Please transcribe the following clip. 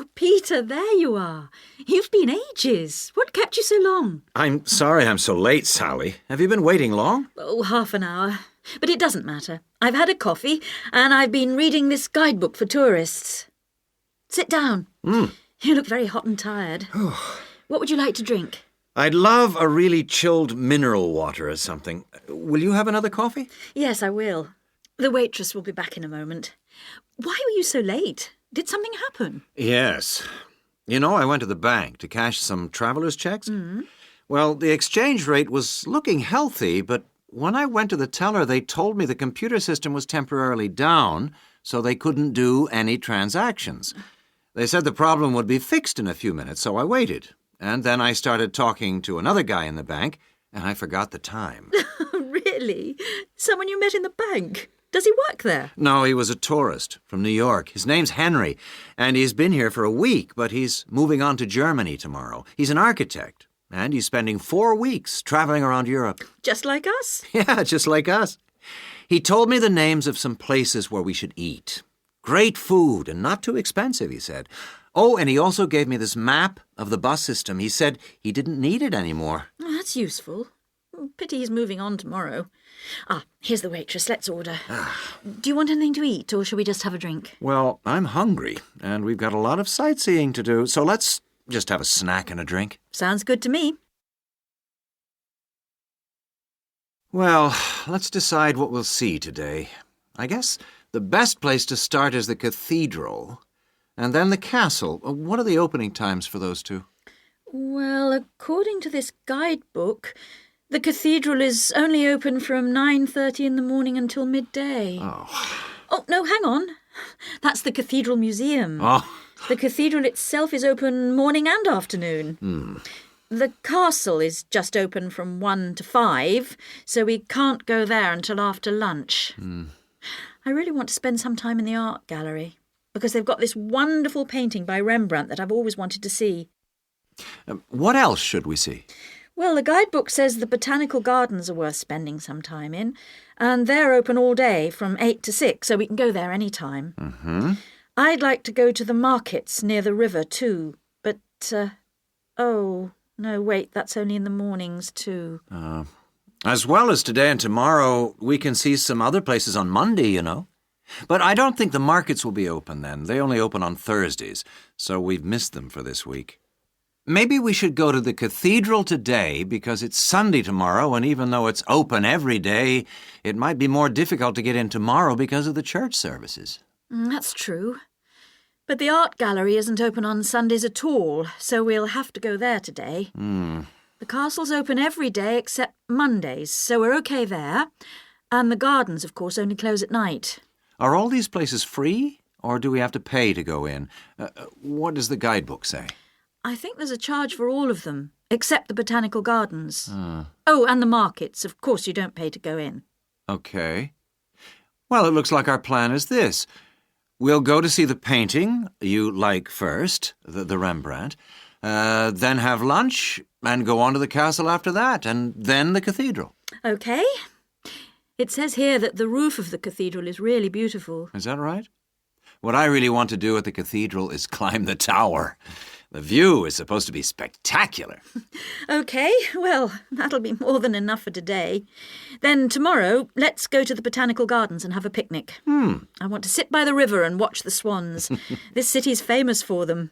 Oh, Peter, there you are. You've been ages. What kept you so long? I'm sorry I'm so late, Sally. Have you been waiting long? Oh, half an hour. But it doesn't matter. I've had a coffee and I've been reading this guidebook for tourists. Sit down. You look very hot and tired. What would you like to drink? I'd love a really chilled mineral water or something. Will you have another coffee? Yes, I will. The waitress will be back in a moment. Why were you so late? Did something happen? Yes. You know, I went to the bank to cash some traveler's checks. Well, the exchange rate was looking healthy, but when I went to the teller, they told me the computer system was temporarily down, so they couldn't do any transactions. They said the problem would be fixed in a few minutes, so I waited. And then I started talking to another guy in the bank, and I forgot the time. Really? Someone you met in the bank? Does he work there? No, he was a tourist from New York. His name's Henry, and he's been here for a week, but he's moving on to Germany tomorrow. He's an architect, and he's spending 4 weeks traveling around Europe. Just like us? Yeah, just like us. He told me the names of some places where we should eat. Great food and not too expensive, he said. Oh, and he also gave me this map of the bus system. He said he didn't need it anymore. Oh, that's useful. Pity he's moving on tomorrow. Here's the waitress. Let's order. Do you want anything to eat, or shall we just have a drink? Well, I'm hungry, and we've got a lot of sightseeing to do, so let's just have a snack and a drink. Sounds good to me. Well, let's decide what we'll see today. I guess the best place to start is the cathedral, and then the castle. What are the opening times for those two? Well, according to this guidebook, the cathedral is only open from 9:30 in the morning until midday. Oh, no, hang on. That's the Cathedral Museum. The cathedral itself is open morning and afternoon. The castle is just open from 1 to 5, so we can't go there until after lunch. I really want to spend some time in the art gallery, because they've got this wonderful painting by Rembrandt that I've always wanted to see. What else should we see? Well, the guidebook says the botanical gardens are worth spending some time in, and they're open all day from 8 to 6, so we can go there any time. I'd like to go to the markets near the river too, but, oh, no, wait, that's only in the mornings too. As well as today and tomorrow, we can see some other places on Monday, you know. But I don't think the markets will be open then. They only open on Thursdays, so we've missed them for this week. Maybe we should go to the cathedral today because it's Sunday tomorrow, and even though it's open every day, it might be more difficult to get in tomorrow because of the church services. That's true. But the art gallery isn't open on Sundays at all, so we'll have to go there today. The castle's open every day except Mondays, so we're okay there. And the gardens, of course, only close at night. Are all these places free, or do we have to pay to go in? What does the guidebook say? I think there's a charge for all of them, except the botanical gardens. Oh, and the markets. Of course you don't pay to go in. Okay. Well, it looks like our plan is this. We'll go to see the painting you like first, the Rembrandt, then have lunch and go on to the castle after that, and then the cathedral. Okay. It says here that the roof of the cathedral is really beautiful. Is that right? What I really want to do at the cathedral is climb the tower. The view is supposed to be spectacular. OK, well, that'll be more than enough for today. Then tomorrow, let's go to the botanical gardens and have a picnic. I want to sit by the river and watch the swans. This city's famous for them.